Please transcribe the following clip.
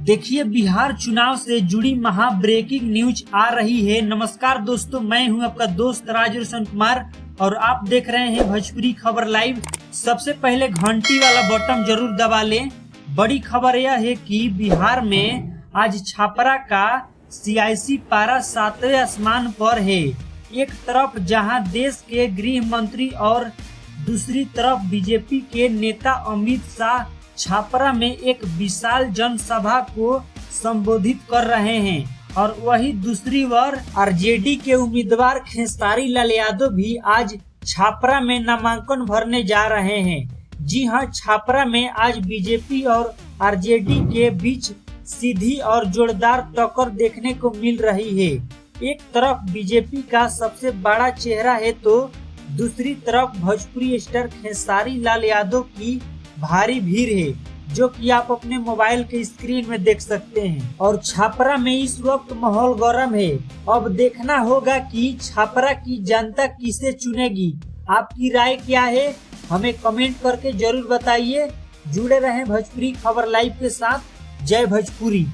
देखिए, बिहार चुनाव से जुड़ी महा ब्रेकिंग न्यूज आ रही है। नमस्कार दोस्तों, मैं हूं आपका दोस्त राजरोशन कुमार और आप देख रहे हैं भोजपुरी खबर लाइव। सबसे पहले घंटी वाला बटन जरूर दबा लें। बड़ी खबर यह है कि बिहार में आज छापरा का सियासी पारा 7वें आसमान पर है। एक तरफ जहां देश के गृह मंत्री और दूसरी तरफ बीजेपी के नेता अमित शाह छापरा में एक विशाल जनसभा को संबोधित कर रहे हैं और वही दूसरी ओर आरजेडी के उम्मीदवार खेसारी लाल यादव भी आज छापरा में नामांकन भरने जा रहे हैं। जी हां, छापरा में आज बीजेपी और आरजेडी के बीच सीधी और जोरदार टक्कर देखने को मिल रही है। एक तरफ बीजेपी का सबसे बड़ा चेहरा है तो दूसरी तरफ भोजपुरी स्टार खेसारी लाल यादव की भारी भीड़ है, जो कि आप अपने मोबाइल के स्क्रीन में देख सकते हैं। और छापरा में इस वक्त माहौल गर्म है। अब देखना होगा कि छापरा की जनता किसे चुनेगी। आपकी राय क्या है, हमें कमेंट करके जरूर बताइए। जुड़े रहें भोजपुरी खबर लाइव के साथ। जय भोजपुरी।